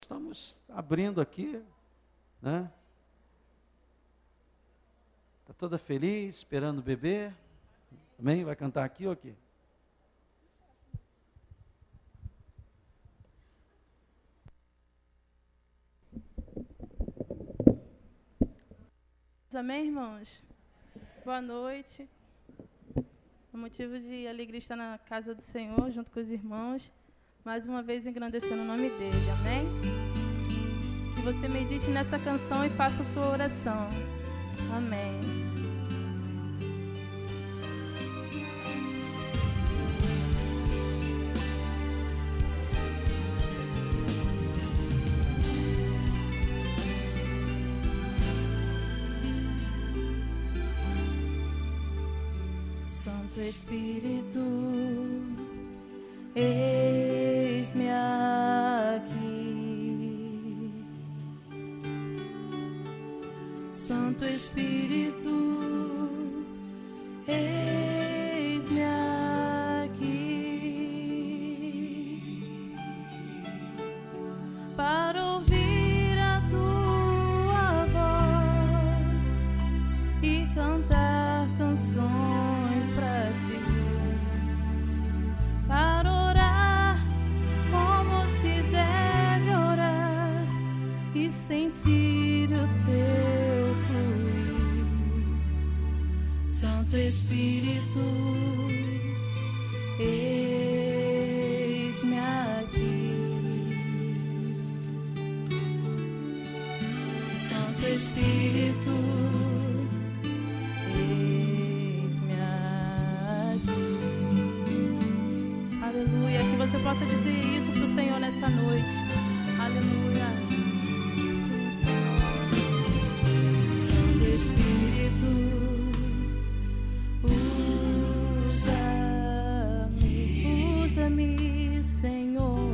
estamos abrindo aqui, né? Está toda feliz, esperando o bebê. Amém? Vai cantar aqui ou aqui? Amém, irmãos? Boa noite. O motivo de alegria estar na casa do Senhor, junto com os irmãos, mais uma vez engrandecendo o nome dele, amém? Que você medite nessa canção e faça a sua oração, amém. Santo Espírito, eis-me aqui. Santo Espírito, eis-me aqui para ouvir a tua voz e cantar canções para ti, para orar como se deve orar e sentir o teu fluir. Santo Espírito, eis-me aqui. Santo Espírito, aleluia, que você possa dizer isso para o Senhor nesta noite. Aleluia. Sim, Senhor. Santo Espírito, usa-me, Senhor.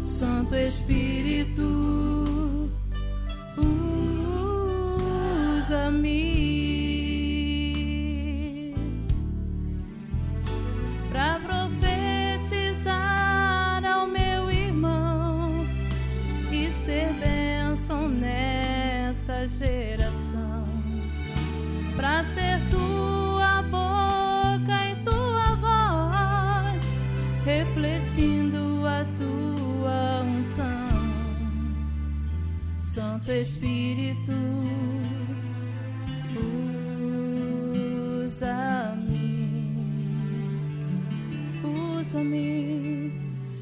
Santo Espírito, usa-me. Nessa geração, para ser tua boca e tua voz, refletindo a tua unção. Santo Espírito, usa-me,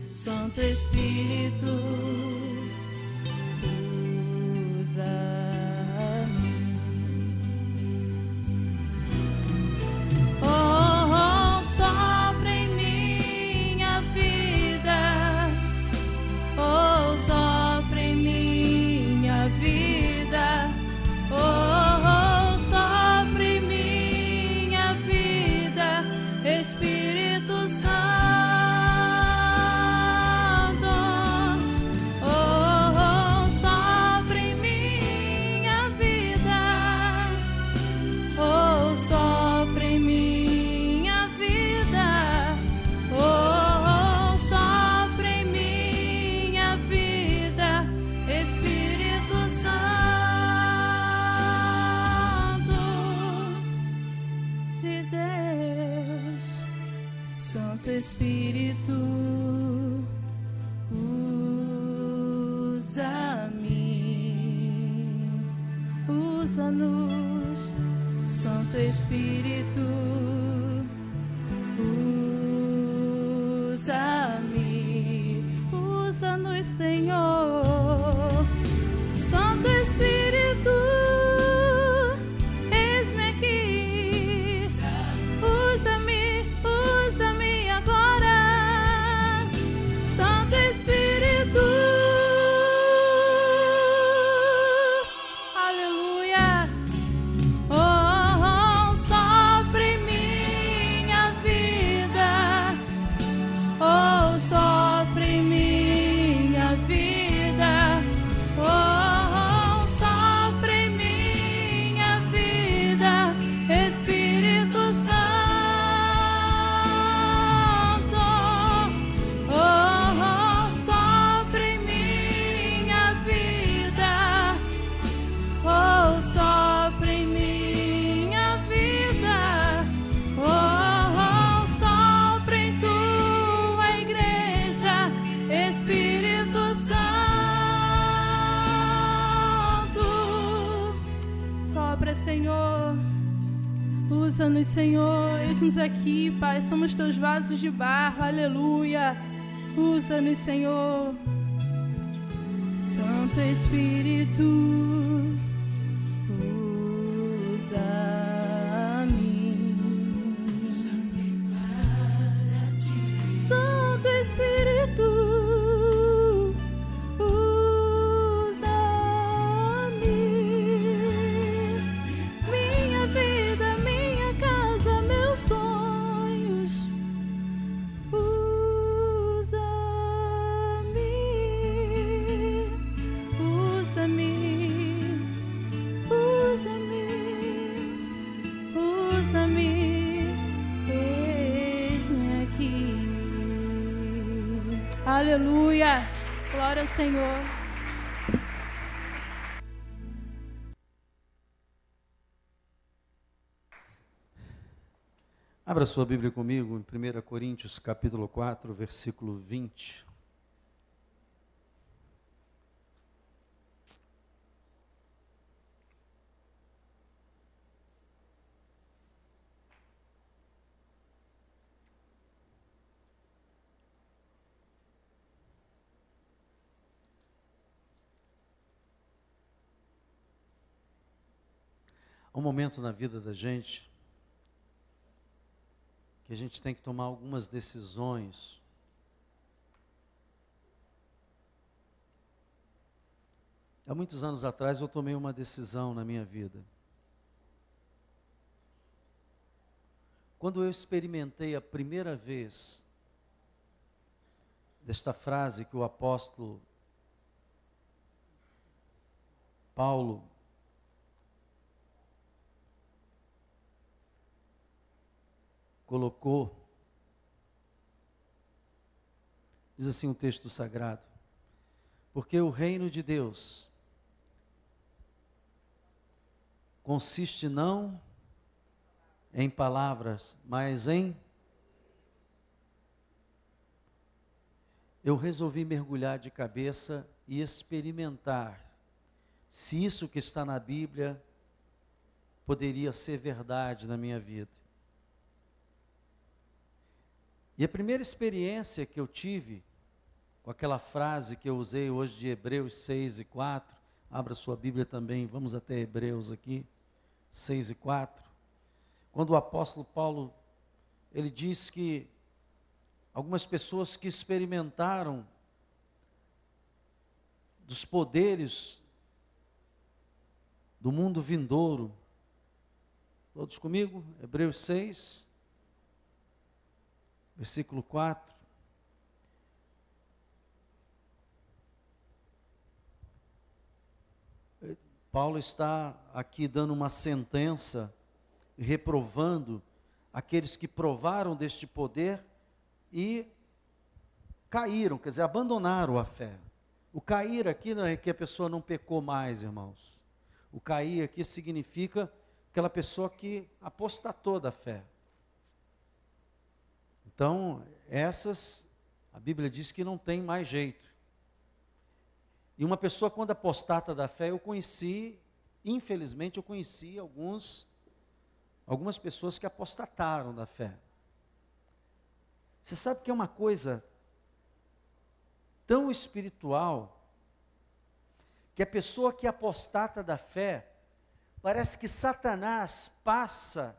Santo Espírito, Espírito, usa-nos, Santo Espírito, usa-nos, Senhor. Santo Espírito, eis-me aqui, usa-me agora. Santo Espírito, aleluia. Oh, sopre Usa-nos, Senhor, eis-nos aqui, Pai, somos teus vasos de barro, aleluia. Usa-nos, Senhor. Santo Espírito, usa-me. Santo Espírito, usa-me. Minha vida, minha casa, meus sonhos, usa-me. Usa-me, usa-me, usa-me, eis-me aqui. Aleluia, glória ao Senhor. Abra sua Bíblia comigo em 1 Coríntios capítulo 4, versículo 20. Há um momento na vida da gente que a gente tem que tomar algumas decisões. Há muitos anos atrás eu tomei uma decisão na minha vida. Quando eu experimentei a primeira vez desta frase que o apóstolo Paulo colocou, diz assim o texto sagrado: porque o reino de Deus consiste não em palavras, mas em... Eu resolvi mergulhar de cabeça e experimentar se isso que está na Bíblia poderia ser verdade na minha vida. E a primeira experiência que eu tive, com aquela frase que eu usei hoje de Hebreus 6:4, abra sua Bíblia também, vamos até Hebreus aqui, 6:4, quando o apóstolo Paulo, ele diz que algumas pessoas que experimentaram dos poderes do mundo vindouro, todos comigo? Hebreus 6, versículo 4. Paulo está aqui dando uma sentença, reprovando aqueles que provaram deste poder e caíram, quer dizer, abandonaram a fé. O cair aqui não é que a pessoa não pecou mais, irmãos. O cair aqui significa aquela pessoa que apostatou da fé. Então, essas, a Bíblia diz que não tem mais jeito. E uma pessoa quando apostata da fé, eu conheci, infelizmente eu conheci algumas pessoas que apostataram da fé. Você sabe que é uma coisa tão espiritual, que a pessoa que apostata da fé, parece que Satanás passa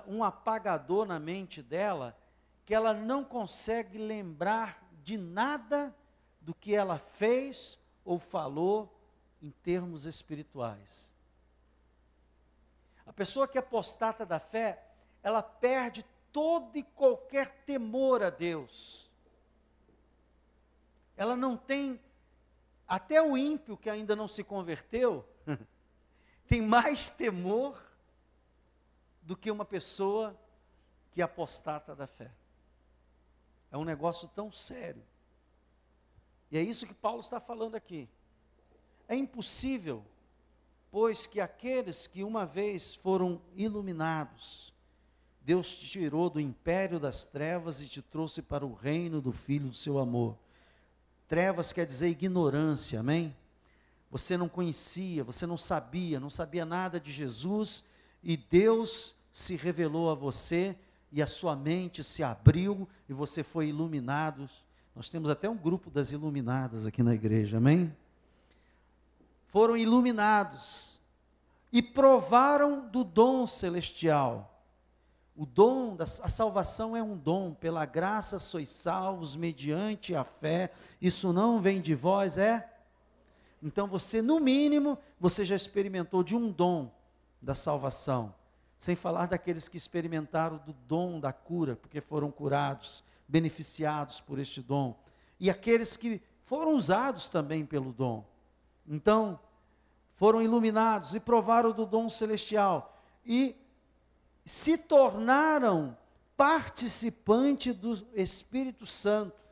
um apagador na mente dela, que ela não consegue lembrar de nada do que ela fez ou falou em termos espirituais. A pessoa que apostata da fé, ela perde todo e qualquer temor a Deus. Ela não tem, até o ímpio que ainda não se converteu, tem mais temor do que uma pessoa que apostata da fé. É um negócio tão sério. E é isso que Paulo está falando aqui. É impossível, pois que aqueles que uma vez foram iluminados, Deus te tirou do império das trevas e te trouxe para o reino do Filho do seu amor. Trevas quer dizer ignorância, amém? Você não conhecia, você não sabia nada de Jesus, e Deus se revelou a você e a sua mente se abriu e você foi iluminado. Nós temos até um grupo das iluminadas aqui na igreja, amém? Foram iluminados e provaram do dom celestial. O dom, a salvação é um dom, pela graça sois salvos mediante a fé, isso não vem de vós, Então você, no mínimo, você já experimentou de um dom da salvação, sem falar daqueles que experimentaram do dom da cura, porque foram curados, beneficiados por este dom, e aqueles que foram usados também pelo dom. Então, foram iluminados e provaram do dom celestial, e se tornaram participantes do Espírito Santo.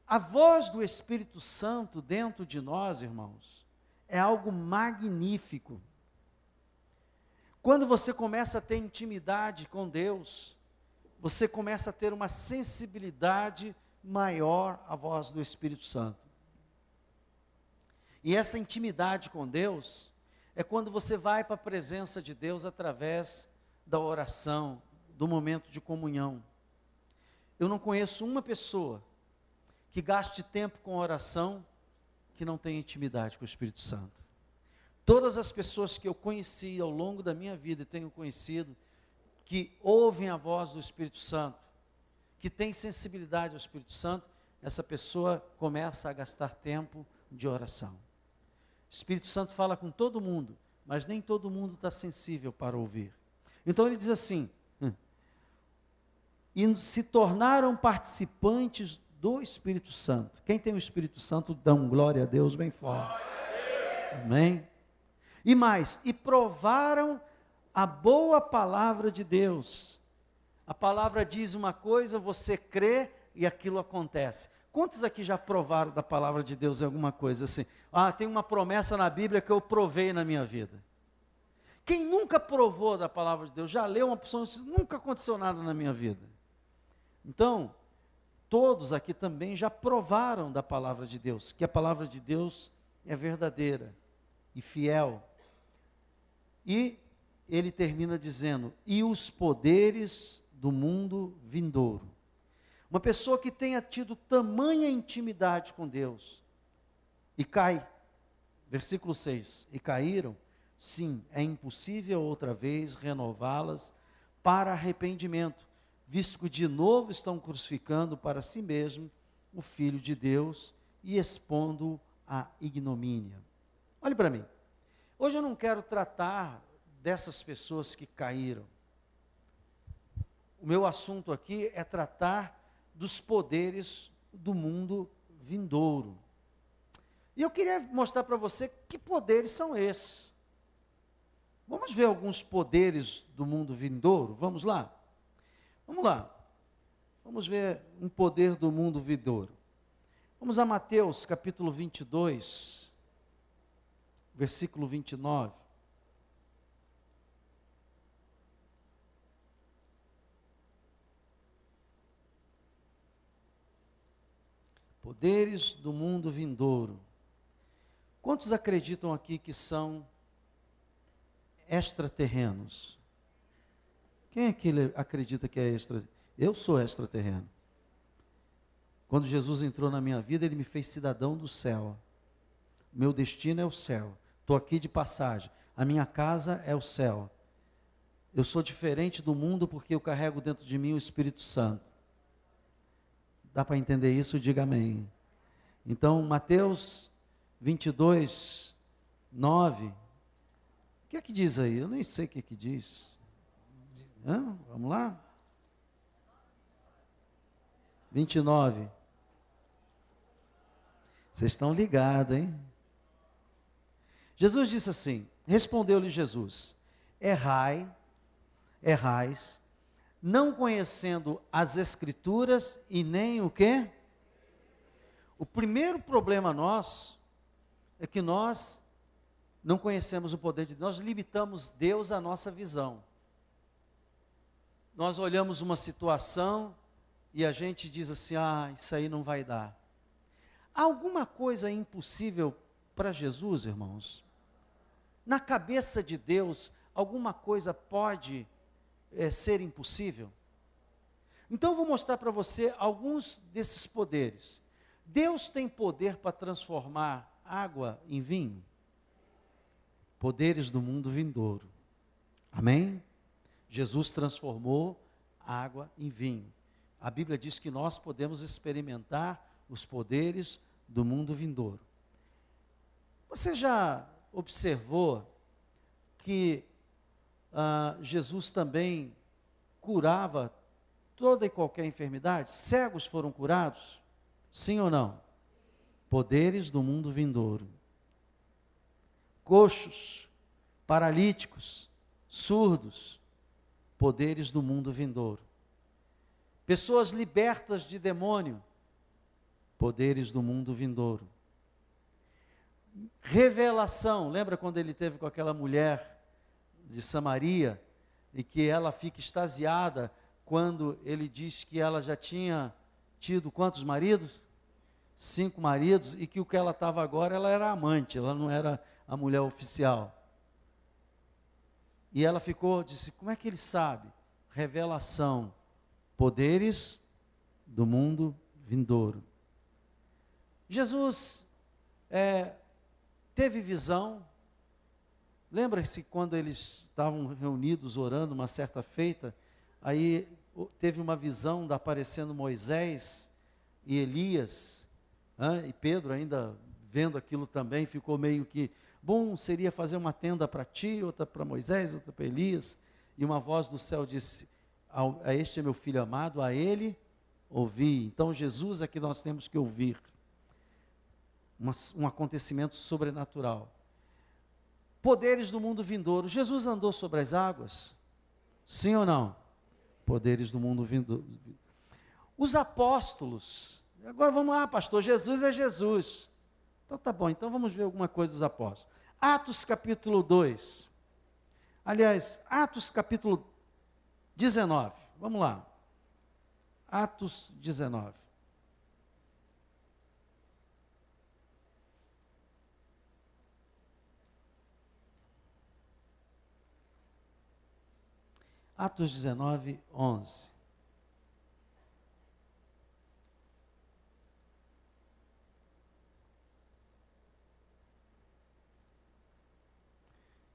A voz do Espírito Santo dentro de nós, irmãos, é algo magnífico. Quando você começa a ter intimidade com Deus, você começa a ter uma sensibilidade maior à voz do Espírito Santo. E essa intimidade com Deus é quando você vai para a presença de Deus através da oração, do momento de comunhão. Eu não conheço uma pessoa que gaste tempo com oração que não tenha intimidade com o Espírito Santo. Todas as pessoas que eu conheci ao longo da minha vida e tenho conhecido, que ouvem a voz do Espírito Santo, que tem sensibilidade ao Espírito Santo, essa pessoa começa a gastar tempo de oração. O Espírito Santo fala com todo mundo, mas nem todo mundo está sensível para ouvir. Então ele diz assim, e se tornaram participantes do Espírito Santo. Quem tem o Espírito Santo, dá glória a Deus bem forte. Amém? E mais, e provaram a boa palavra de Deus. A palavra diz uma coisa, você crê e aquilo acontece. Quantos aqui já provaram da palavra de Deus em alguma coisa assim? Tem uma promessa na Bíblia que eu provei na minha vida. Quem nunca provou da palavra de Deus, já leu uma opção, nunca aconteceu nada na minha vida. Então, todos aqui também já provaram da palavra de Deus, que a palavra de Deus é verdadeira e fiel. E ele termina dizendo, e os poderes do mundo vindouro. Uma pessoa que tenha tido tamanha intimidade com Deus, e cai, versículo 6, e caíram, sim, é impossível outra vez renová-las para arrependimento, visto que de novo estão crucificando para si mesmo o Filho de Deus e expondo à ignomínia. Olhe para mim, hoje eu não quero tratar dessas pessoas que caíram. O meu assunto aqui é tratar dos poderes do mundo vindouro. E eu queria mostrar para você que poderes são esses. Vamos ver alguns poderes do mundo vindouro? Vamos lá? Vamos lá. Vamos ver um poder do mundo vindouro. Vamos a Mateus capítulo 22, versículo 29. Poderes do mundo vindouro. Quantos acreditam aqui que são extraterrenos? Quem é que acredita que é extra? Eu sou extraterreno. Quando Jesus entrou na minha vida, ele me fez cidadão do céu. Meu destino é o céu. Estou aqui de passagem. A minha casa é o céu. Eu sou diferente do mundo porque eu carrego dentro de mim o Espírito Santo. Dá para entender isso? Diga amém. Então, Mateus 22, 9. O que é que diz aí? Eu nem sei o que é que diz. Vamos lá? 29. Vocês estão ligados, hein? Jesus disse assim, respondeu-lhe Jesus, errais, não conhecendo as Escrituras e nem o quê? O primeiro problema nosso é que nós não conhecemos o poder de Deus, nós limitamos Deus à nossa visão. Nós olhamos uma situação e a gente diz assim, isso aí não vai dar. Há alguma coisa impossível para Jesus, irmãos? Na cabeça de Deus, alguma coisa pode ser impossível? Então eu vou mostrar para você alguns desses poderes. Deus tem poder para transformar água em vinho? Poderes do mundo vindouro. Amém? Jesus transformou água em vinho. A Bíblia diz que nós podemos experimentar os poderes do mundo vindouro. Você já observou que Jesus também curava toda e qualquer enfermidade? Cegos foram curados? Sim ou não? Poderes do mundo vindouro. Coxos, paralíticos, surdos, poderes do mundo vindouro. Pessoas libertas de demônio, poderes do mundo vindouro. Revelação, lembra quando ele teve com aquela mulher de Samaria, e que ela fica extasiada quando ele diz que ela já tinha tido quantos maridos? 5 maridos, e que o que ela estava agora, ela era amante, ela não era a mulher oficial. E ela disse, como é que ele sabe? Revelação, poderes do mundo vindouro. Jesus teve visão. Lembra-se quando eles estavam reunidos orando uma certa feita, aí teve uma visão aparecendo Moisés e Elias, e Pedro ainda vendo aquilo também, ficou meio que, bom, seria fazer uma tenda para ti, outra para Moisés, outra para Elias, e uma voz do céu disse, a este é meu filho amado, a ele ouvi. Então Jesus é que nós temos que ouvir, um acontecimento sobrenatural. Poderes do mundo vindouro. Jesus andou sobre as águas? Sim ou não? Poderes do mundo vindouro. Os apóstolos. Agora vamos lá, pastor. Jesus é Jesus. Então tá bom, então vamos ver alguma coisa dos apóstolos. Atos capítulo 2. Aliás, Atos capítulo 19. Vamos lá. Atos 19. Atos 19, 11. O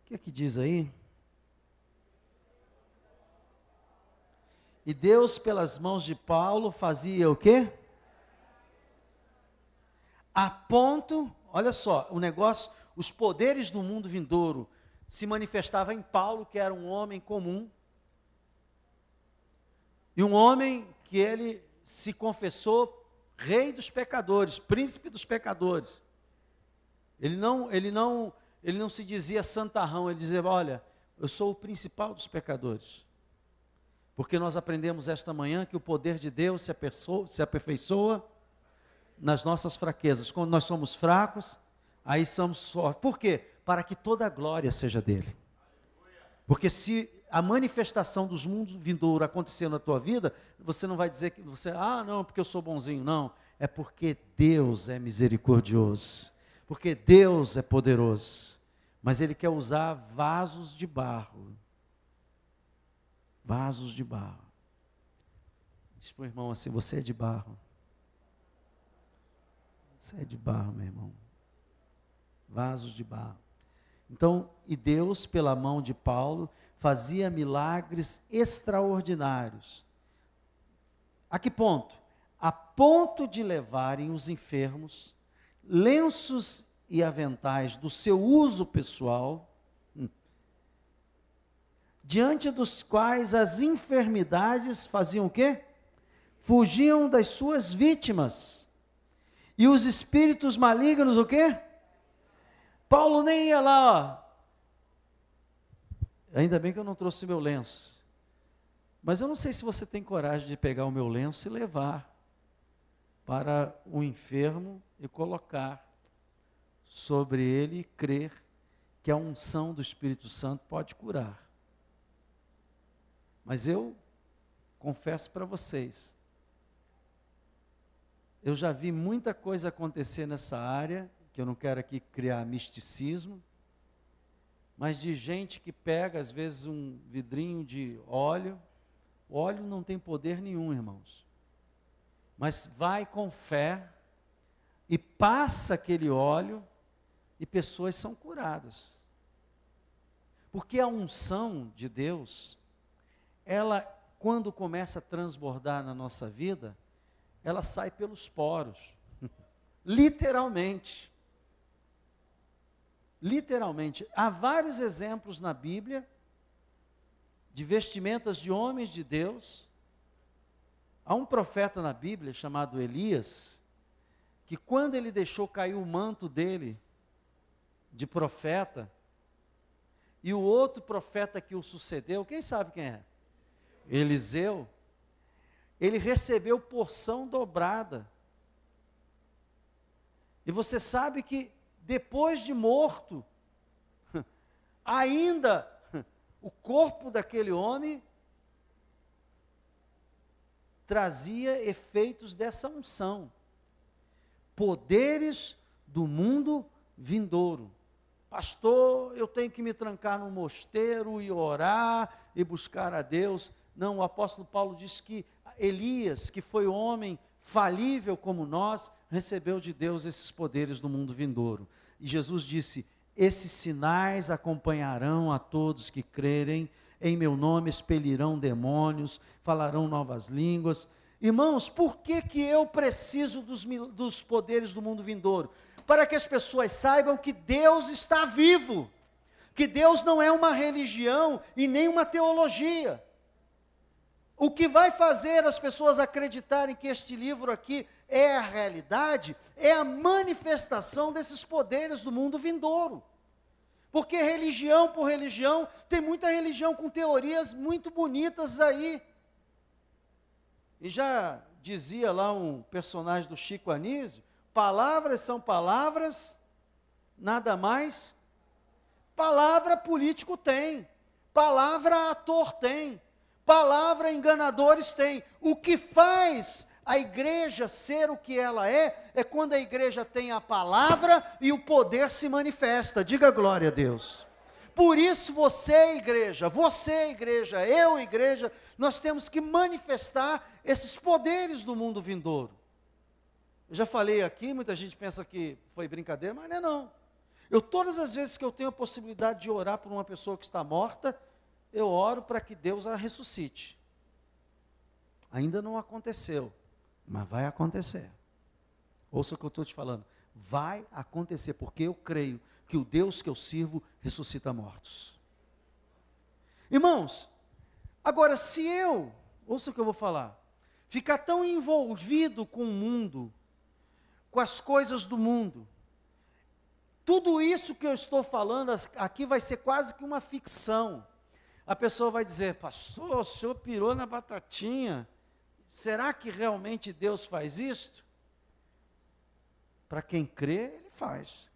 que é que diz aí? E Deus, pelas mãos de Paulo, fazia o quê? A ponto, olha só, o negócio, os poderes do mundo vindouro se manifestavam em Paulo, que era um homem comum, e um homem que ele se confessou rei dos pecadores, príncipe dos pecadores. Ele não se dizia santarrão, ele dizia, olha, eu sou o principal dos pecadores. Porque nós aprendemos esta manhã que o poder de Deus se aperfeiçoa nas nossas fraquezas. Quando nós somos fracos, aí somos fortes. Por quê? Para que toda a glória seja dele. Porque se a manifestação dos mundos vindouro acontecer na tua vida, você não vai dizer que você, não, porque eu sou bonzinho. Não, é porque Deus é misericordioso. Porque Deus é poderoso. Mas Ele quer usar vasos de barro. Vasos de barro. Diz para o irmão assim, você é de barro. Você é de barro, meu irmão. Vasos de barro. Então, e Deus, pela mão de Paulo, fazia milagres extraordinários. A que ponto? A ponto de levarem os enfermos, lenços e aventais do seu uso pessoal, diante dos quais as enfermidades faziam o quê? Fugiam das suas vítimas. E os espíritos malignos o quê? Paulo nem ia lá, ainda bem que eu não trouxe meu lenço. Mas eu não sei se você tem coragem de pegar o meu lenço e levar para o enfermo e colocar sobre ele e crer que a unção do Espírito Santo pode curar. Mas eu confesso para vocês, eu já vi muita coisa acontecer nessa área, que eu não quero aqui criar misticismo, mas de gente que pega, às vezes, um vidrinho de óleo. O óleo não tem poder nenhum, irmãos. Mas vai com fé e passa aquele óleo e pessoas são curadas. Porque a unção de Deus, ela, quando começa a transbordar na nossa vida, ela sai pelos poros. Literalmente. Literalmente. Há vários exemplos na Bíblia de vestimentas de homens de Deus. Há um profeta na Bíblia chamado Elias, que quando ele deixou cair o manto dele de profeta, e o outro profeta que o sucedeu, quem sabe quem é? Eliseu. Ele recebeu porção dobrada. E você sabe que depois de morto, ainda o corpo daquele homem trazia efeitos dessa unção. Poderes do mundo vindouro. Pastor, eu tenho que me trancar num mosteiro e orar e buscar a Deus. Não, o apóstolo Paulo diz que Elias, que foi homem falível como nós, recebeu de Deus esses poderes do mundo vindouro. E Jesus disse: esses sinais acompanharão a todos que crerem, em meu nome expelirão demônios, falarão novas línguas. Irmãos, por que eu preciso dos poderes do mundo vindouro? Para que as pessoas saibam que Deus está vivo, que Deus não é uma religião e nem uma teologia. O que vai fazer as pessoas acreditarem que este livro aqui é a realidade, é a manifestação desses poderes do mundo vindouro. Porque religião por religião, tem muita religião com teorias muito bonitas aí. E já dizia lá um personagem do Chico Anísio, palavras são palavras, nada mais. Palavra político tem, palavra ator tem, palavra enganadores tem. O que faz a igreja ser o que ela é quando a igreja tem a palavra e o poder se manifesta. Diga glória a Deus. Por isso você, igreja, eu, igreja, nós temos que manifestar esses poderes do mundo vindouro. Eu já falei aqui, muita gente pensa que foi brincadeira, mas não é não. Todas as vezes que eu tenho a possibilidade de orar por uma pessoa que está morta, eu oro para que Deus a ressuscite. Ainda não aconteceu, mas vai acontecer. Ouça o que eu estou te falando. Vai acontecer, porque eu creio que o Deus que eu sirvo ressuscita mortos. Irmãos, agora se eu, ouça o que eu vou falar, ficar tão envolvido com o mundo, com as coisas do mundo, tudo isso que eu estou falando aqui vai ser quase que uma ficção. A pessoa vai dizer: pastor, o senhor pirou na batatinha, será que realmente Deus faz isto? Para quem crê, Ele faz,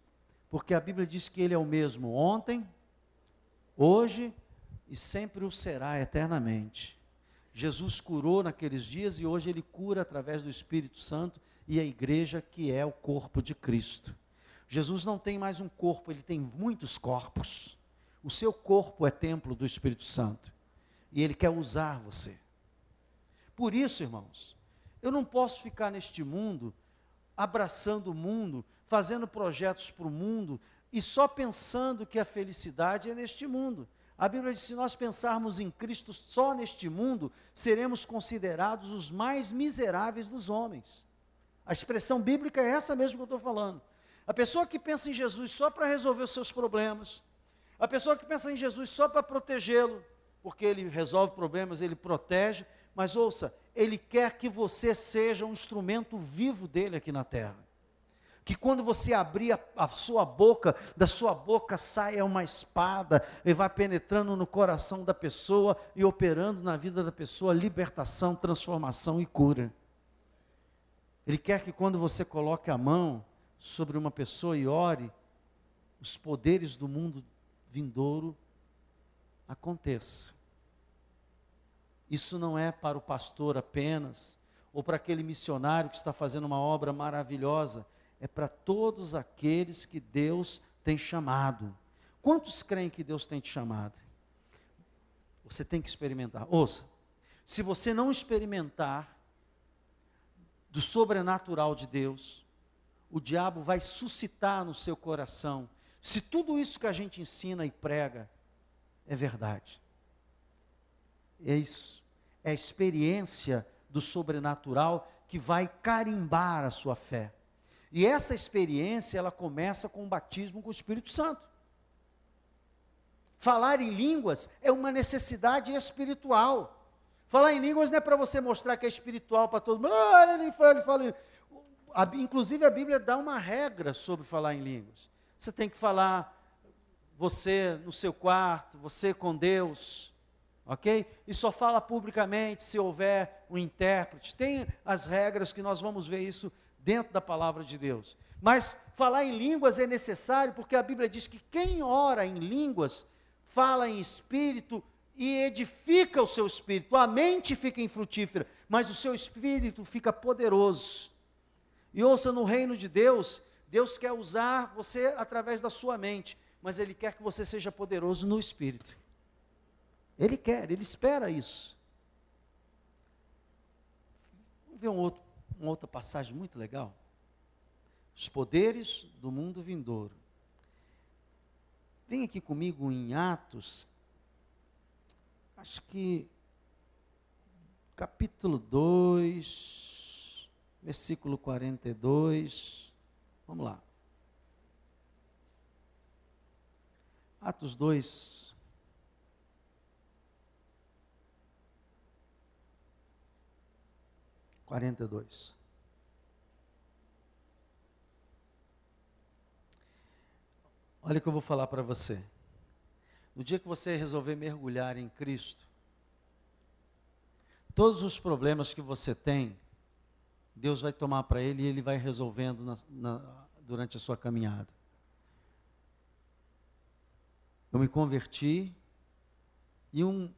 porque a Bíblia diz que Ele é o mesmo ontem, hoje e sempre o será eternamente. Jesus curou naqueles dias e hoje Ele cura através do Espírito Santo e a igreja, que é o corpo de Cristo. Jesus não tem mais um corpo, Ele tem muitos corpos. O seu corpo é templo do Espírito Santo e Ele quer usar você. Por isso, irmãos, eu não posso ficar neste mundo, abraçando o mundo, fazendo projetos para o mundo e só pensando que a felicidade é neste mundo. A Bíblia diz que se nós pensarmos em Cristo só neste mundo, seremos considerados os mais miseráveis dos homens. A expressão bíblica é essa mesmo que eu estou falando. A pessoa que pensa em Jesus só para resolver os seus problemas, a pessoa que pensa em Jesus só para protegê-lo, porque Ele resolve problemas, Ele protege, mas ouça, Ele quer que você seja um instrumento vivo dEle aqui na terra. Que quando você abrir a sua boca, da sua boca saia uma espada e vá penetrando no coração da pessoa e operando na vida da pessoa libertação, transformação e cura. Ele quer que quando você coloque a mão sobre uma pessoa e ore, os poderes do mundo vindouro aconteçam. Isso não é para o pastor apenas, ou para aquele missionário que está fazendo uma obra maravilhosa, é para todos aqueles que Deus tem chamado. Quantos creem que Deus tem te chamado? Você tem que experimentar. Ouça, se você não experimentar do sobrenatural de Deus, o diabo vai suscitar no seu coração, se tudo isso que a gente ensina e prega é verdade. É isso, é a experiência do sobrenatural que vai carimbar a sua fé. E essa experiência, ela começa com o batismo com o Espírito Santo. Falar em línguas é uma necessidade espiritual. Falar em línguas não é para você mostrar que é espiritual para todo mundo. Ele fala. Inclusive a Bíblia dá uma regra sobre falar em línguas. Você tem que falar, você no seu quarto, você com Deus, ok? E só fala publicamente se houver um intérprete. Tem as regras que nós vamos ver isso dentro da palavra de Deus. Mas falar em línguas é necessário porque a Bíblia diz que quem ora em línguas fala em espírito e edifica o seu espírito. A mente fica infrutífera, mas o seu espírito fica poderoso. E ouça, no reino de Deus, Deus quer usar você através da sua mente, mas Ele quer que você seja poderoso no espírito. Ele quer, Ele espera isso. Vamos ver uma outra passagem muito legal. Os poderes do mundo vindouro. Vem aqui comigo em Atos, acho que capítulo 2, versículo 42, vamos lá. Atos 2, (42). Olha o que eu vou falar para você. No dia que você resolver mergulhar em Cristo, todos os problemas que você tem, Deus vai tomar para Ele e Ele vai resolvendo durante a sua caminhada. Eu me converti e um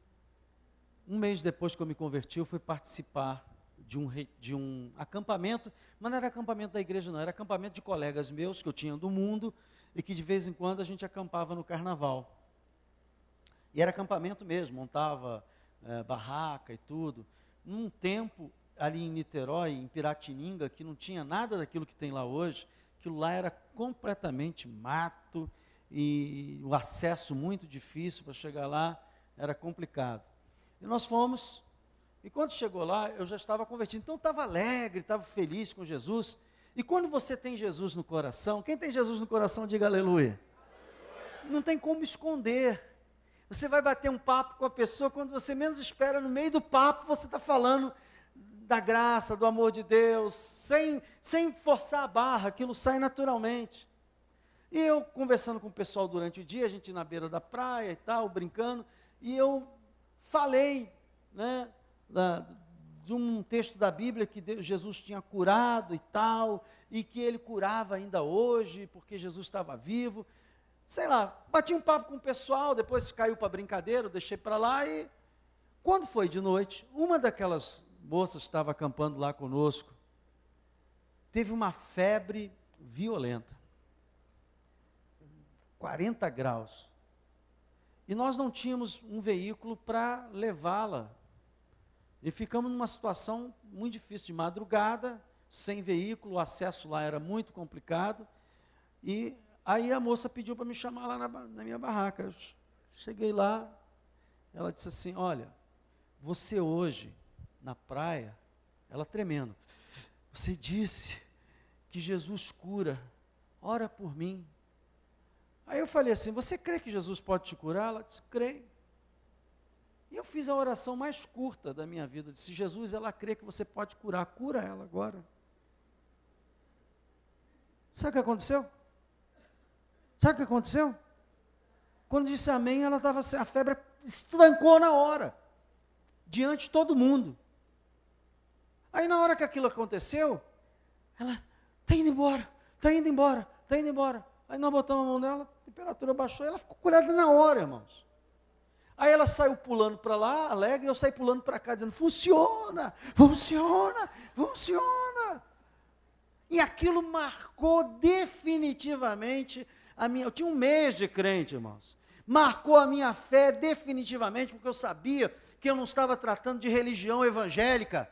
mês depois que eu me converti, eu fui participar de um acampamento, mas não era acampamento da igreja não, era acampamento de colegas meus que eu tinha do mundo e que de vez em quando a gente acampava no carnaval. E era acampamento mesmo, montava barraca e tudo. Num tempo, ali em Niterói, em Piratininga, que não tinha nada daquilo que tem lá hoje, aquilo lá era completamente mato e o acesso muito difícil para chegar lá, era complicado. E nós fomos, e quando chegou lá, eu já estava convertido, então eu estava alegre, estava feliz com Jesus. E quando você tem Jesus no coração, quem tem Jesus no coração, diga aleluia. Não tem como esconder. Você vai bater um papo com a pessoa, quando você menos espera, no meio do papo, você está falando da graça, do amor de Deus, sem forçar a barra, aquilo sai naturalmente. E eu conversando com o pessoal durante o dia, a gente na beira da praia e tal, brincando, e eu falei, né, de um texto da Bíblia que Jesus tinha curado e tal, e que Ele curava ainda hoje, porque Jesus estava vivo. Sei lá, bati um papo com o pessoal, depois caiu para brincadeira, eu deixei para lá, e quando foi de noite, uma daquelas moças que estava acampando lá conosco, teve uma febre violenta, 40 graus, e nós não tínhamos um veículo para levá-la, e ficamos numa situação muito difícil, de madrugada, sem veículo, o acesso lá era muito complicado, e aí a moça pediu para me chamar lá na minha barraca. Eu cheguei lá, ela disse assim, olha, você hoje, na praia, ela tremendo, você disse que Jesus cura, ora por mim. Aí eu falei assim, você crê que Jesus pode te curar? Ela disse, creio. E eu fiz a oração mais curta da minha vida, disse, Jesus, ela crê que você pode curar, cura ela agora. Sabe o que aconteceu? Sabe o que aconteceu? Quando disse amém, ela estava, a febre estancou na hora, diante de todo mundo. Aí na hora que aquilo aconteceu, ela, está indo embora, está indo embora, está indo embora. Aí nós botamos a mão nela, a temperatura baixou, ela ficou curada na hora, irmãos. Aí ela saiu pulando para lá, alegre, e eu saí pulando para cá, dizendo, funciona, funciona, funciona. E aquilo marcou definitivamente eu tinha um mês de crente, irmãos. Marcou a minha fé definitivamente, porque eu sabia que eu não estava tratando de religião evangélica.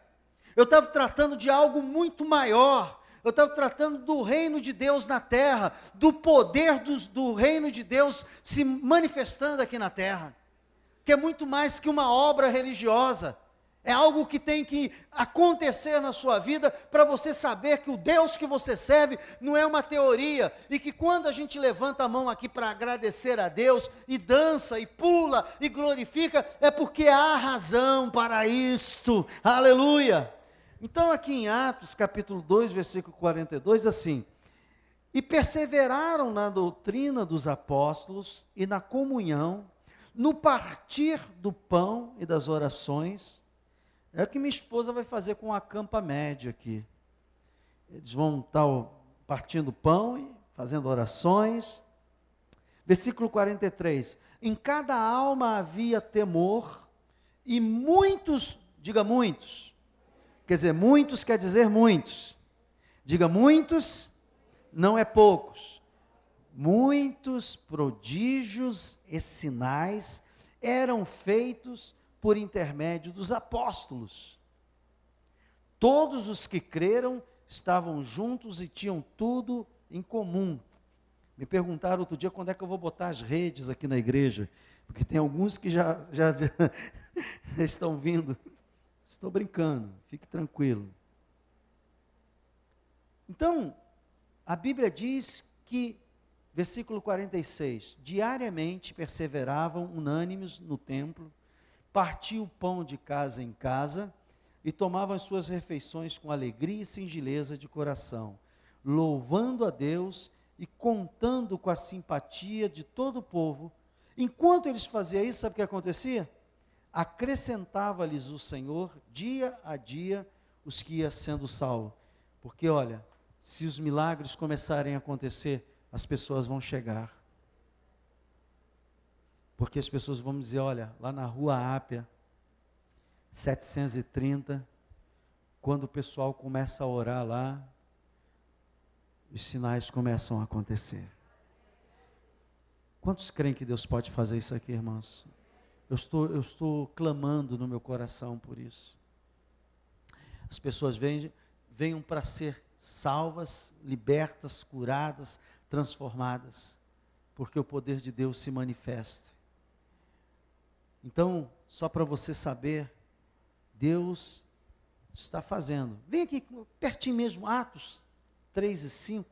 Eu estava tratando de algo muito maior. Eu estava tratando do reino de Deus na terra, do poder do reino de Deus se manifestando aqui na terra, que é muito mais que uma obra religiosa, é algo que tem que acontecer na sua vida, para você saber que o Deus que você serve não é uma teoria, e que quando a gente levanta a mão aqui para agradecer a Deus, e dança, e pula, e glorifica, é porque há razão para isto, aleluia. Então aqui em Atos capítulo 2, versículo 42, assim: e perseveraram na doutrina dos apóstolos e na comunhão, no partir do pão e das orações. É o que minha esposa vai fazer com a Campa Média aqui. Eles vão estar partindo pão e fazendo orações. Versículo 43, em cada alma havia temor, e muitos, diga muitos, quer dizer, muitos quer dizer muitos. Diga muitos, não é poucos. Muitos prodígios e sinais eram feitos por intermédio dos apóstolos. Todos os que creram estavam juntos e tinham tudo em comum. Me perguntaram outro dia quando é que eu vou botar as redes aqui na igreja, porque tem alguns que já estão vindo. Estou brincando, fique tranquilo. Então, a Bíblia diz que, versículo 46, diariamente perseveravam unânimes no templo, partiam o pão de casa em casa e tomavam as suas refeições com alegria e singeleza de coração, louvando a Deus e contando com a simpatia de todo o povo. Enquanto eles faziam isso, sabe o que acontecia? Acrescentava-lhes o Senhor, dia a dia, os que iam sendo salvos. Porque, olha, se os milagres começarem a acontecer, as pessoas vão chegar. Porque as pessoas vão dizer, olha, lá na rua Ápia, 730, quando o pessoal começa a orar lá, os sinais começam a acontecer. Quantos creem que Deus pode fazer isso aqui, irmãos? Eu estou clamando no meu coração por isso. As pessoas venham para ser salvas, libertas, curadas, transformadas, porque o poder de Deus se manifesta. Então, só para você saber, Deus está fazendo. Vem aqui, pertinho mesmo, Atos 3 e 5.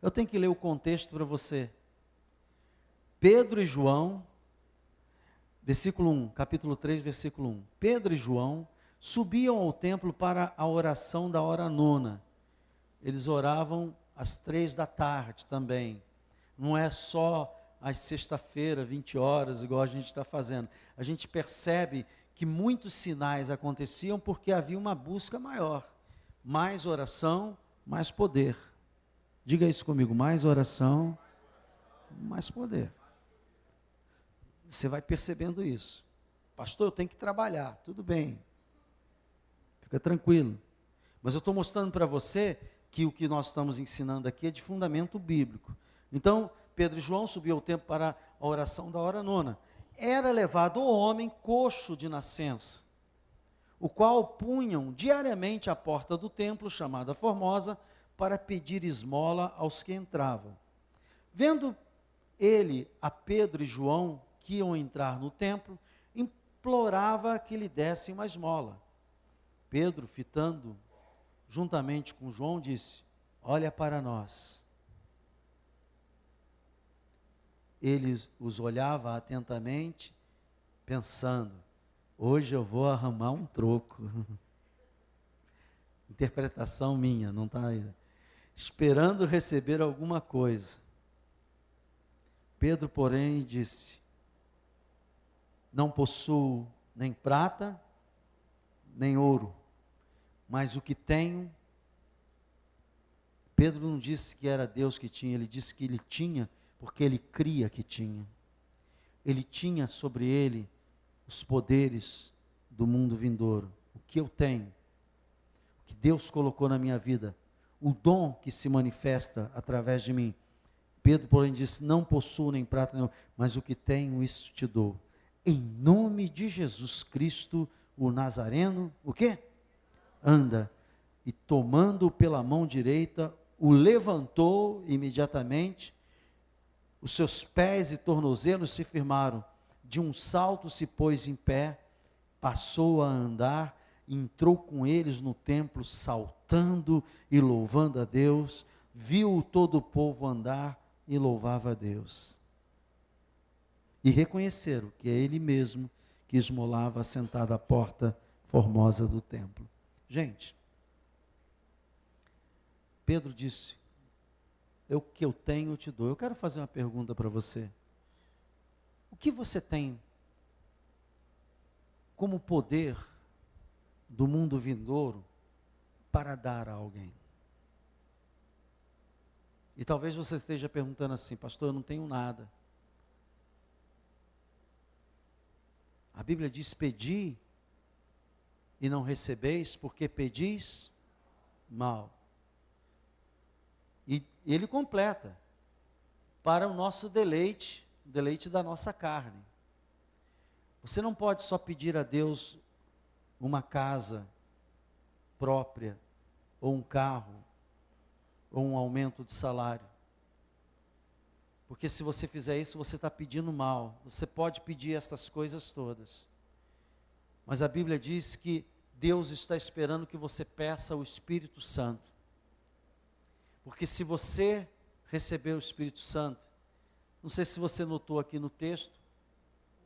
Eu tenho que ler o contexto para você. Pedro e João, versículo 1, capítulo 3, versículo 1. Pedro e João subiam ao templo para a oração da hora nona. Eles oravam às 3 da tarde também. Não é só às sexta-feira, 20 horas, igual a gente está fazendo. A gente percebe que muitos sinais aconteciam porque havia uma busca maior. Mais oração, mais poder. Diga isso comigo, mais oração, mais poder. Você vai percebendo isso. Pastor, eu tenho que trabalhar, tudo bem. Fica tranquilo. Mas eu estou mostrando para você que o que nós estamos ensinando aqui é de fundamento bíblico. Então, Pedro e João subiam ao templo para a oração da hora nona. Era levado o homem coxo de nascença, o qual punham diariamente à porta do templo, chamada Formosa, para pedir esmola aos que entravam. Vendo ele a Pedro e João, que iam entrar no templo, implorava que lhe dessem uma esmola. Pedro, fitando juntamente com João, disse, olha para nós. Ele os olhava atentamente, pensando, hoje eu vou arrumar um troco. Interpretação minha, não está aí. Esperando receber alguma coisa. Pedro, porém, disse, não possuo nem prata, nem ouro, mas o que tenho. Pedro não disse que era Deus que tinha, ele disse que ele tinha, porque ele cria que tinha. Ele tinha sobre ele os poderes do mundo vindouro. O que eu tenho? O que Deus colocou na minha vida, o dom que se manifesta através de mim. Pedro, porém, disse: não possuo nem prata nem ouro, mas o que tenho, isso te dou. Em nome de Jesus Cristo, o Nazareno, o quê? Anda. E tomando-o pela mão direita, o levantou imediatamente, os seus pés e tornozelos se firmaram, de um salto se pôs em pé, passou a andar, entrou com eles no templo, saltando e louvando a Deus, viu todo o povo andar e louvava a Deus. E reconheceram que é ele mesmo que esmolava sentado à porta formosa do templo. Gente, Pedro disse: o que eu tenho eu te dou. Eu quero fazer uma pergunta para você. O que você tem como poder do mundo vindouro para dar a alguém? E talvez você esteja perguntando assim: pastor, eu não tenho nada. A Bíblia diz: pedi e não recebeis, porque pedis mal. E ele completa: para o nosso deleite, o deleite da nossa carne. Você não pode só pedir a Deus uma casa própria, ou um carro, ou um aumento de salário. Porque se você fizer isso, você está pedindo mal. Você pode pedir essas coisas todas. Mas a Bíblia diz que Deus está esperando que você peça o Espírito Santo. Porque se você receber o Espírito Santo, não sei se você notou aqui no texto,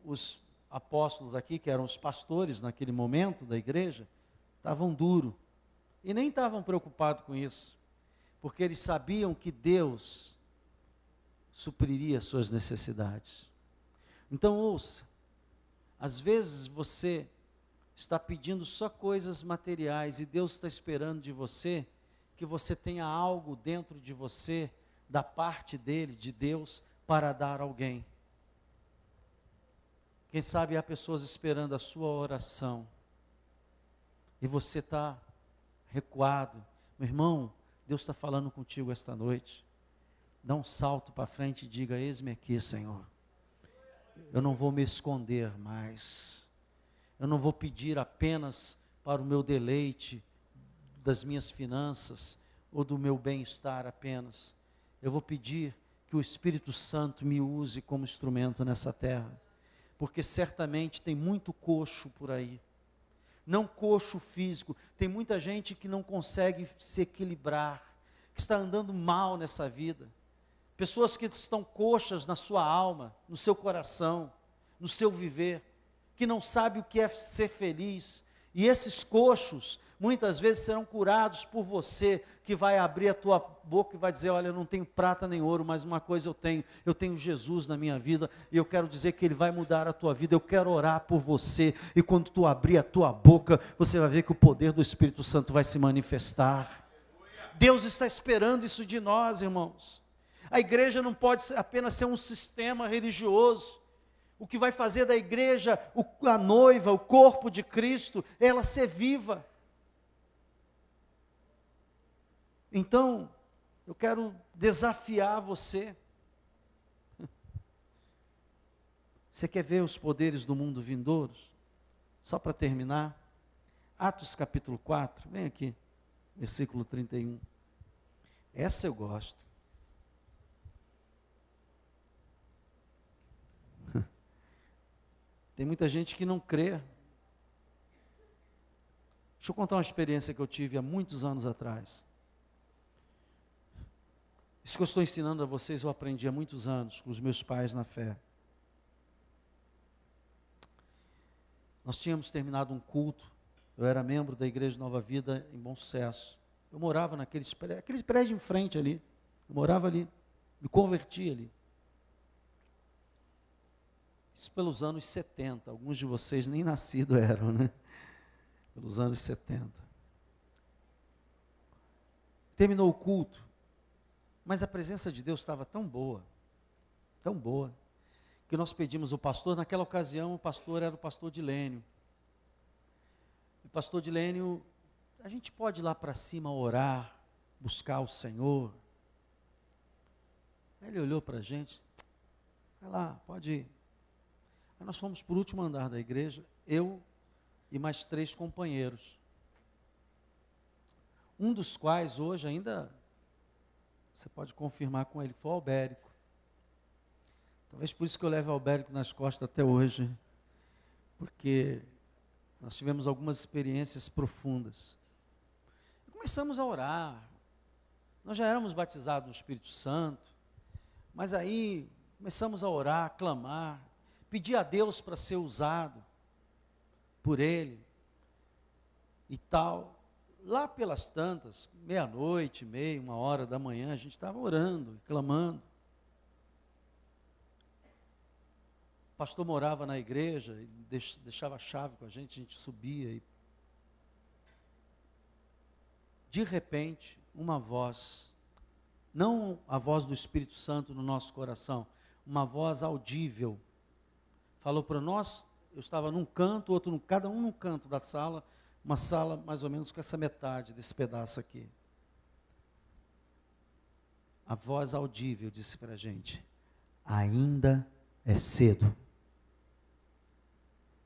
os apóstolos aqui, que eram os pastores naquele momento da igreja, estavam duros. E nem estavam preocupados com isso. Porque eles sabiam que Deus supriria as suas necessidades. Então ouça, às vezes você está pedindo só coisas materiais e Deus está esperando de você que você tenha algo dentro de você, da parte dele, de Deus, para dar a alguém. Quem sabe há pessoas esperando a sua oração e você está recuado. Meu irmão, Deus está falando contigo esta noite. Dá um salto para frente e diga: eis-me aqui, Senhor. Eu não vou me esconder mais. Eu não vou pedir apenas para o meu deleite das minhas finanças ou do meu bem-estar apenas. Eu vou pedir que o Espírito Santo me use como instrumento nessa terra. Porque certamente tem muito coxo por aí. Não coxo físico. Tem muita gente que não consegue se equilibrar, que está andando mal nessa vida. Pessoas que estão coxas na sua alma, no seu coração, no seu viver, que não sabe o que é ser feliz. E esses coxos, muitas vezes serão curados por você, que vai abrir a tua boca e vai dizer: olha, eu não tenho prata nem ouro, mas uma coisa eu tenho Jesus na minha vida, e eu quero dizer que Ele vai mudar a tua vida, eu quero orar por você, e quando tu abrir a tua boca, você vai ver que o poder do Espírito Santo vai se manifestar. Deus está esperando isso de nós, irmãos. A igreja não pode apenas ser um sistema religioso. O que vai fazer da igreja, a noiva, o corpo de Cristo, é ela ser viva. Então, eu quero desafiar você. Você quer ver os poderes do mundo vindouros? Só para terminar, Atos capítulo 4, vem aqui, versículo 31. Essa eu gosto. Tem muita gente que não crê. Deixa eu contar uma experiência que eu tive há muitos anos atrás. Isso que eu estou ensinando a vocês, eu aprendi há muitos anos com os meus pais na fé. Nós tínhamos terminado um culto, eu era membro da Igreja Nova Vida em Bom Sucesso. Eu morava aquele prédio em frente ali, eu morava ali, me converti ali. Isso pelos anos 70, alguns de vocês nem nascidos eram, né? Pelos anos 70. Terminou o culto, mas a presença de Deus estava tão boa, que nós pedimos ao pastor. Naquela ocasião o pastor era o pastor Dilênio. O pastor Dilênio a gente pode ir lá para cima orar, buscar o Senhor. Ele olhou para a gente, vai lá, pode ir. Aí nós fomos para o último andar da igreja, eu e mais 3 companheiros. Um dos quais hoje ainda, você pode confirmar com ele, foi o Albérico. Talvez por isso que eu levo o Albérico nas costas até hoje, porque nós tivemos algumas experiências profundas. E começamos a orar, nós já éramos batizados no Espírito Santo, mas aí começamos a orar, a clamar, pedir a Deus para ser usado por Ele e tal. Lá pelas tantas, 00:30, 1h da manhã, a gente estava orando e clamando. O pastor morava na igreja, e deixava a chave com a gente subia. E de repente, uma voz, não a voz do Espírito Santo no nosso coração, uma voz audível, falou para nós. Eu estava num canto, outro, cada um num canto da sala, uma sala mais ou menos com essa metade desse pedaço aqui. A voz audível disse para a gente: ainda é cedo.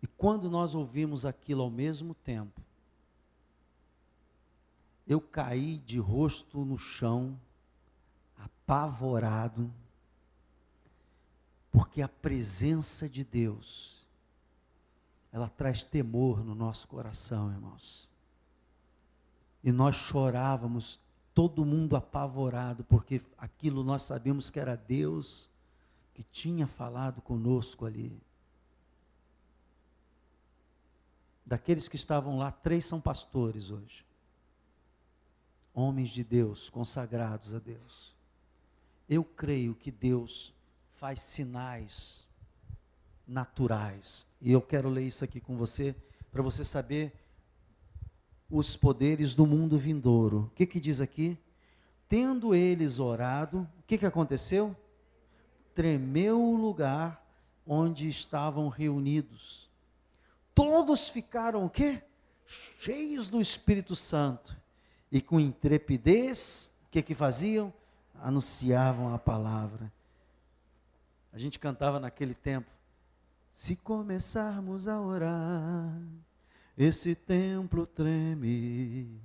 E quando nós ouvimos aquilo ao mesmo tempo, eu caí de rosto no chão, apavorado, porque a presença de Deus, ela traz temor no nosso coração, irmãos. E nós chorávamos, todo mundo apavorado, porque aquilo nós sabíamos que era Deus que tinha falado conosco ali. Daqueles que estavam lá, 3 são pastores hoje. Homens de Deus, consagrados a Deus. Eu creio que Deus faz sinais naturais. E eu quero ler isso aqui com você, para você saber os poderes do mundo vindouro. O que diz aqui? Tendo eles orado, o que aconteceu? Tremeu o lugar onde estavam reunidos. Todos ficaram o quê? Cheios do Espírito Santo. E com intrepidez, o que faziam? Anunciavam a palavra. A gente cantava naquele tempo: se começarmos a orar, esse templo treme.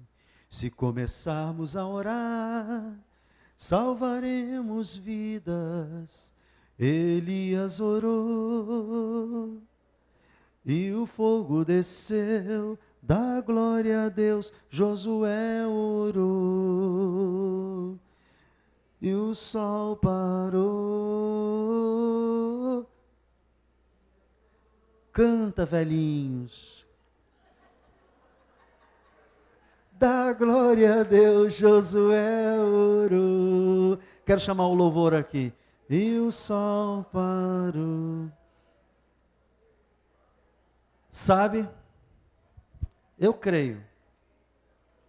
Se começarmos a orar, salvaremos vidas. Elias orou, e o fogo desceu, dá glória a Deus. Josué orou, e o sol parou. Canta, velhinhos. Dá glória a Deus, Josué orou. Quero chamar o louvor aqui. E o sol parou. Sabe, eu creio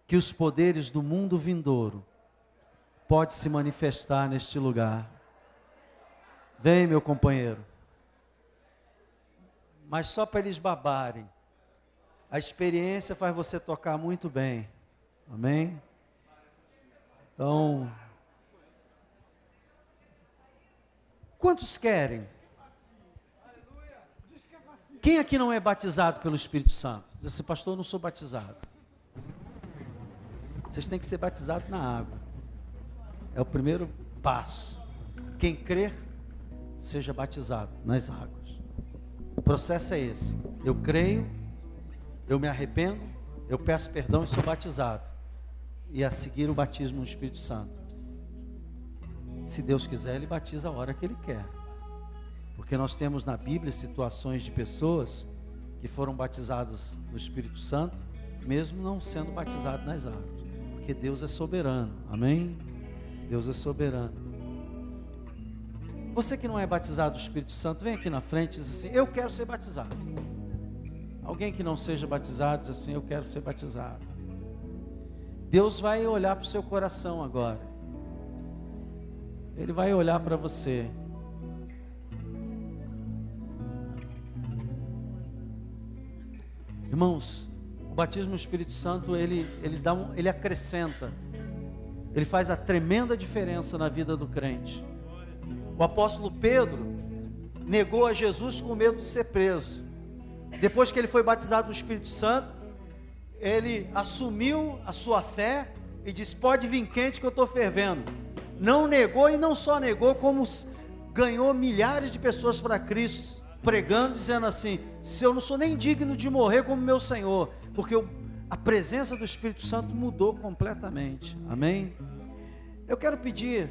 que os poderes do mundo vindouro podem se manifestar neste lugar. Vem, meu companheiro. Mas só para eles babarem. A experiência faz você tocar muito bem. Amém? Então, quantos querem? Quem aqui não é batizado pelo Espírito Santo? Diz assim: pastor, eu não sou batizado. Vocês têm que ser batizados na água. É o primeiro passo. Quem crer, seja batizado nas águas. O processo é esse: eu creio, eu me arrependo, eu peço perdão e sou batizado. E a seguir o batismo no Espírito Santo. Se Deus quiser, Ele batiza a hora que Ele quer. Porque nós temos na Bíblia situações de pessoas que foram batizadas no Espírito Santo, mesmo não sendo batizados nas águas. Porque Deus é soberano, amém? Deus é soberano. Você que não é batizado do Espírito Santo, vem aqui na frente e diz assim: eu quero ser batizado. Alguém que não seja batizado diz assim: eu quero ser batizado. Deus vai olhar para o seu coração agora. Ele vai olhar para você. Irmãos, o batismo no Espírito Santo, ele acrescenta, ele faz a tremenda diferença na vida do crente. O apóstolo Pedro negou a Jesus com medo de ser preso. Depois que ele foi batizado no Espírito Santo, ele assumiu a sua fé e disse: pode vir quente que eu estou fervendo. Não negou, e não só negou, como ganhou milhares de pessoas para Cristo, pregando, dizendo assim: se eu não sou nem digno de morrer como meu Senhor, porque a presença do Espírito Santo mudou completamente. Amém? Eu quero pedir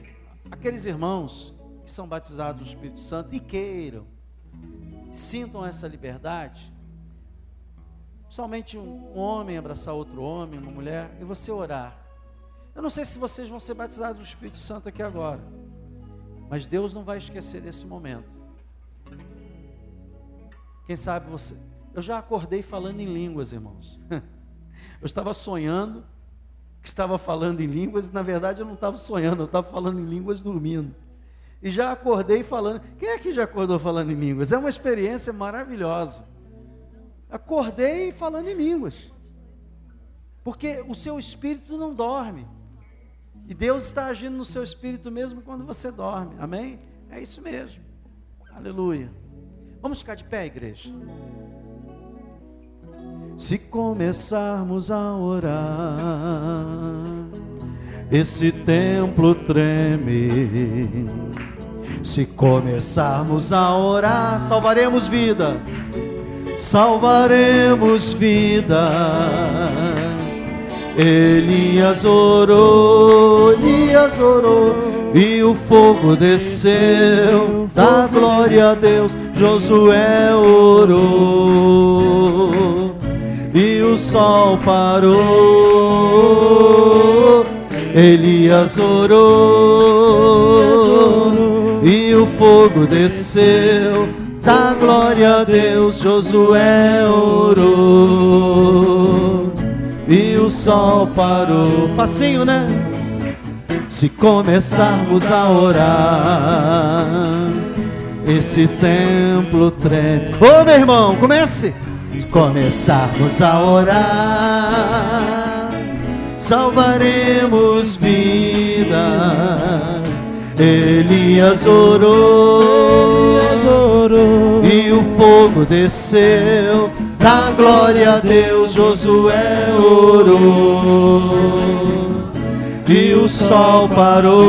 àqueles irmãos que são batizados no Espírito Santo e queiram, sintam essa liberdade, somente um homem abraçar outro homem, uma mulher, e você orar. Eu não sei se vocês vão ser batizados no Espírito Santo aqui agora, mas Deus não vai esquecer desse momento. Quem sabe você... Eu já acordei falando em línguas, irmãos. Eu estava sonhando que estava falando em línguas, e na verdade eu não estava sonhando, eu estava falando em línguas dormindo. E já acordei falando... Quem aqui já acordou falando em línguas? É uma experiência maravilhosa. Acordei falando em línguas, porque o seu espírito não dorme, e Deus está agindo no seu espírito mesmo quando você dorme. Amém? É isso mesmo. Aleluia. Vamos ficar de pé, igreja. Se começarmos a orar, esse templo treme. Se começarmos a orar, salvaremos vida. Salvaremos vidas. Elias orou, e o fogo desceu, da glória a Deus. Josué orou, e o sol parou. Elias orou, e o fogo desceu, da glória a Deus. Josué orou, e o sol parou. Facinho, né? Se começarmos a orar, esse templo treme. Ô, meu irmão, comece! Se começarmos a orar, salvaremos vidas. Elias orou, e o fogo desceu, da glória a Deus. Josué orou, e o sol parou.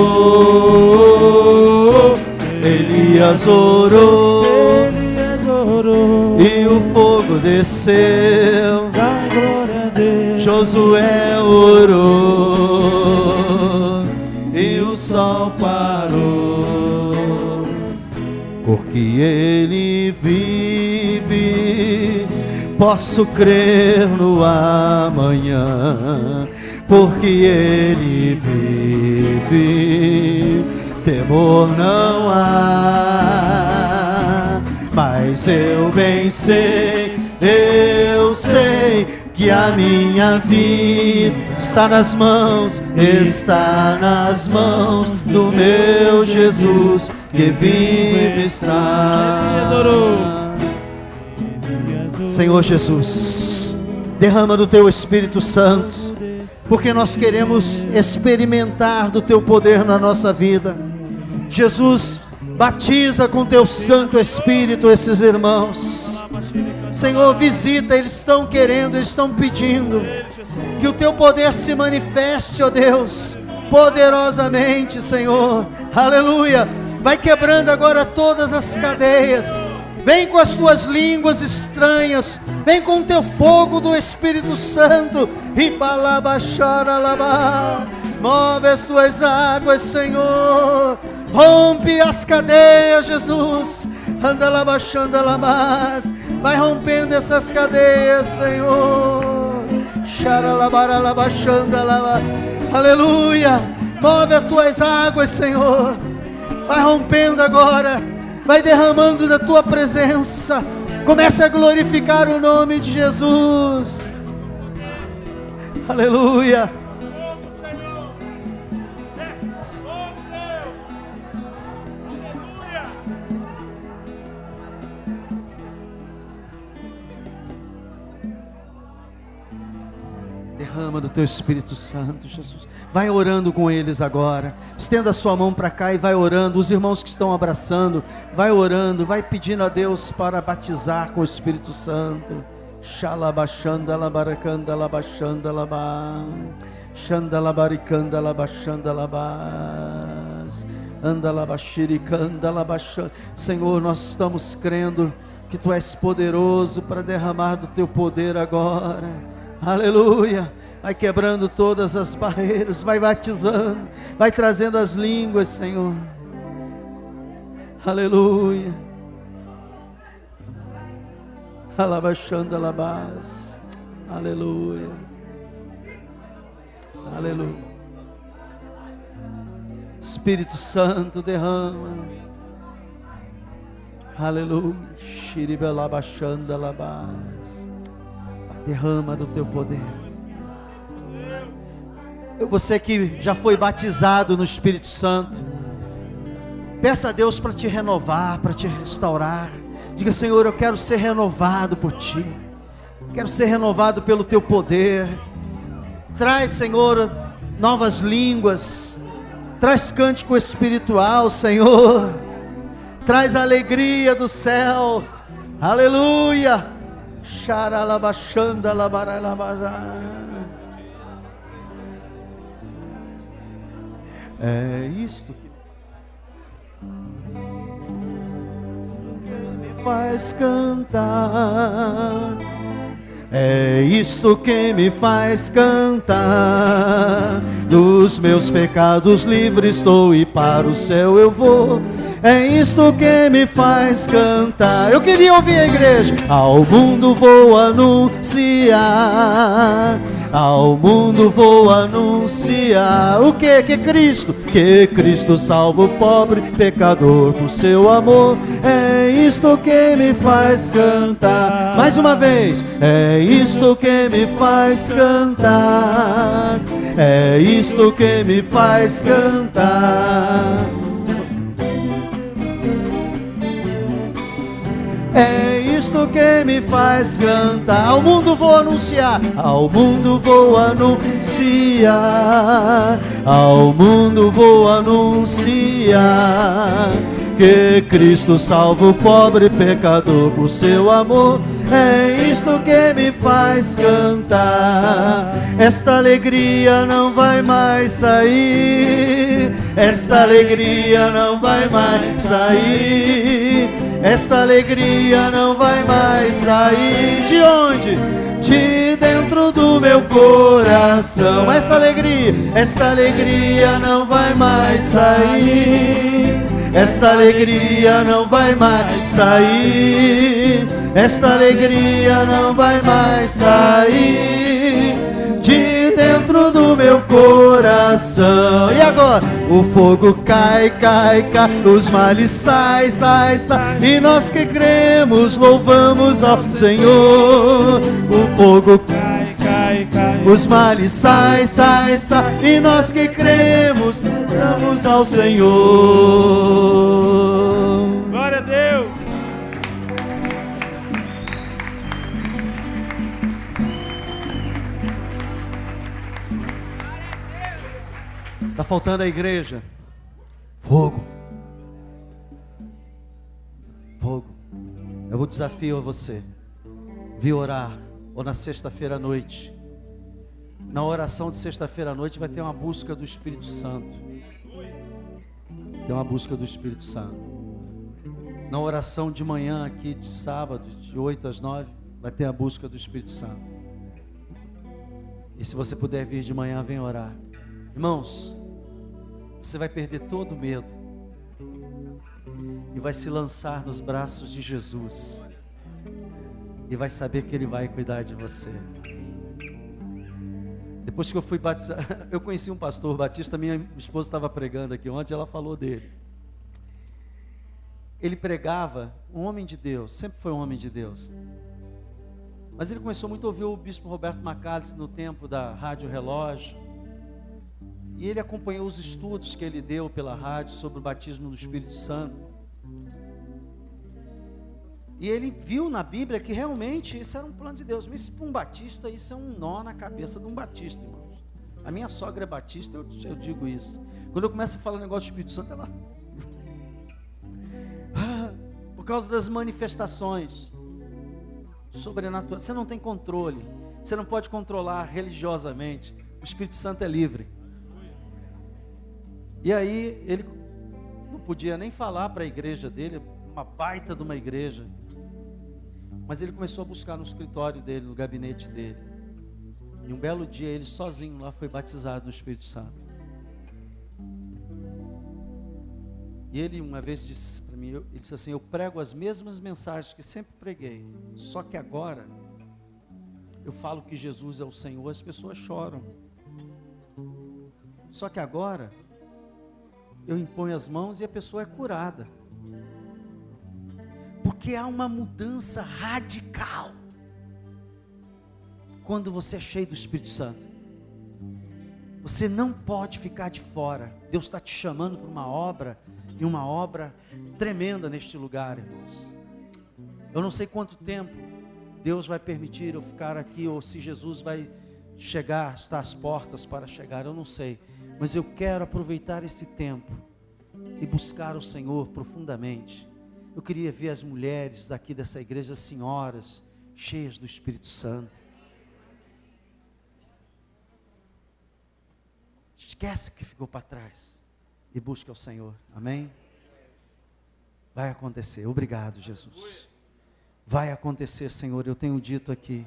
Elias orou, e o fogo desceu, da glória a Deus. Josué orou, e o sol parou. Porque ele vive, posso crer no amanhã. Porque ele vive, temor não há. Mas eu bem sei, eu sei que a minha vida está nas mãos do meu Jesus, que vive está. Senhor Jesus, derrama do teu Espírito Santo, porque nós queremos experimentar do teu poder na nossa vida. Jesus, batiza com teu Santo Espírito esses irmãos. Senhor, visita, eles estão querendo, eles estão pedindo que o teu poder se manifeste, ó Deus, poderosamente, Senhor. Aleluia. Vai quebrando agora todas as cadeias. Vem com as tuas línguas estranhas. Vem com o teu fogo do Espírito Santo. Move as tuas águas, Senhor. Rompe as cadeias, Jesus. Anda lá baixando lá mais. Vai rompendo essas cadeias, Senhor. Aleluia. Move as tuas águas, Senhor. Vai rompendo agora. Vai derramando da tua presença. Comece a glorificar o nome de Jesus. Aleluia. Derrama do teu Espírito Santo, Jesus. Vai orando com eles agora. Estenda a sua mão para cá e vai orando. Os irmãos que estão abraçando, vai orando, vai pedindo a Deus para batizar com o Espírito Santo. Xalabachanda labaracanda labachanda labá. Xandalabaricanda labachanda labás. Andalabachiricanda labachanda. Senhor, nós estamos crendo que Tu és poderoso para derramar do Teu poder agora. Aleluia. Vai quebrando todas as barreiras, vai batizando, vai trazendo as línguas, Senhor. Aleluia. Alabachanda labás. Aleluia. Aleluia. Espírito Santo, derrama. Aleluia. Shiribelabachanda labás. Derrama do teu poder. Você que já foi batizado no Espírito Santo, peça a Deus para te renovar, para te restaurar. Diga: Senhor, eu quero ser renovado por Ti, quero ser renovado pelo Teu poder. Traz, Senhor, novas línguas, traz cântico espiritual, Senhor, traz a alegria do céu. Aleluia. Xaralabachanda labaralabazá. É isto que me faz cantar. É isto que me faz cantar. Dos meus pecados livre estou e para o céu eu vou. É isto que me faz cantar. Eu queria ouvir a igreja. Ao mundo vou anunciar. Ao mundo vou anunciar. O que? Que Cristo? Que Cristo salva o pobre pecador por seu amor. É isto que me faz cantar. Mais uma vez. É isto que me faz cantar. É isto que me faz cantar. É isto que me faz cantar. Ao mundo vou anunciar. Ao mundo vou anunciar. Ao mundo vou anunciar. Que Cristo salva o pobre pecador por seu amor. É isto que me faz cantar. Esta alegria não vai mais sair. Esta alegria não vai mais sair. Esta alegria não vai mais sair. De onde? De dentro do meu coração. Esta alegria não vai mais sair. Esta alegria não vai mais sair. Esta alegria não vai mais sair. De dentro do meu coração. E agora? O fogo cai, cai, cai. Os males sai, sai, sai. E nós que cremos louvamos ao Senhor. O fogo cai, cai, cai. Os males sai, sai, sai. E nós que cremos louvamos ao Senhor. Glória a Deus. Está faltando a igreja. Fogo. Fogo. Eu vou desafio a você. Vir orar. Ou na sexta-feira à noite. Na oração de sexta-feira à noite vai ter uma busca do Espírito Santo. Tem uma busca do Espírito Santo. Na oração de manhã aqui de sábado, de 8 às 9, vai ter a busca do Espírito Santo. E se você puder vir de manhã, vem orar. Irmãos, você vai perder todo o medo e vai se lançar nos braços de Jesus e vai saber que Ele vai cuidar de você. Depois que eu fui batizado, eu conheci um pastor batista, minha esposa estava pregando aqui ontem, ela falou dele. Ele pregava, um homem de Deus, sempre foi um homem de Deus, mas ele começou muito a ouvir o bispo Roberto Macalester no tempo da Rádio Relógio. E ele acompanhou os estudos que ele deu pela rádio sobre o batismo do Espírito Santo. E ele viu na Bíblia que realmente isso era um plano de Deus. Mas para um batista, isso é um nó na cabeça de um batista, irmãos. A minha sogra é batista, eu digo isso. Quando eu começo a falar o negócio do Espírito Santo, ela... por causa das manifestações sobrenaturais. Você não tem controle. Você não pode controlar religiosamente. O Espírito Santo é livre. E aí, ele não podia nem falar para a igreja dele, uma baita de uma igreja. Mas ele começou a buscar no escritório dele, no gabinete dele. E um belo dia, ele sozinho lá foi batizado no Espírito Santo. E ele uma vez disse para mim, ele disse assim: eu prego as mesmas mensagens que sempre preguei, só que agora eu falo que Jesus é o Senhor, as pessoas choram. Só que agora eu imponho as mãos e a pessoa é curada. Porque há uma mudança radical quando você é cheio do Espírito Santo. Você não pode ficar de fora. Deus está te chamando para uma obra, e uma obra tremenda neste lugar, irmãos. Eu não sei quanto tempo Deus vai permitir eu ficar aqui, ou se Jesus vai chegar, está às portas para chegar, eu não sei. Mas eu quero aproveitar esse tempo e buscar o Senhor profundamente. Eu queria ver as mulheres daqui dessa igreja, as senhoras, cheias do Espírito Santo. Esquece que ficou para trás e busca o Senhor, amém? Vai acontecer, obrigado, Jesus. Vai acontecer, Senhor, eu tenho dito aqui,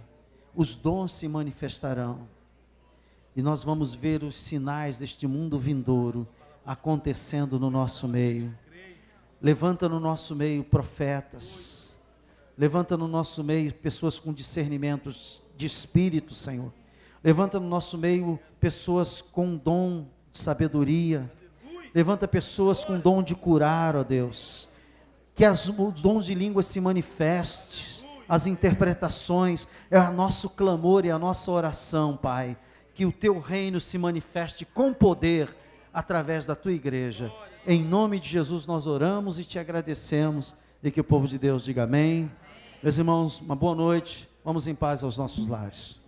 os dons se manifestarão, e nós vamos ver os sinais deste mundo vindouro acontecendo no nosso meio. Levanta no nosso meio profetas, levanta no nosso meio pessoas com discernimentos de espírito, Senhor. Levanta no nosso meio pessoas com dom de sabedoria. Levanta pessoas com dom de curar, ó Deus. Que os dons de línguas se manifestem, as interpretações, é o nosso clamor e a nossa oração, Pai. Que o Teu reino se manifeste com poder através da Tua igreja. Em nome de Jesus nós oramos e Te agradecemos. E que o povo de Deus diga amém. Meus irmãos, uma boa noite. Vamos em paz aos nossos lares.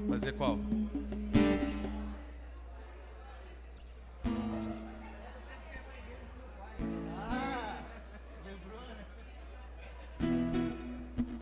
Fazer qual?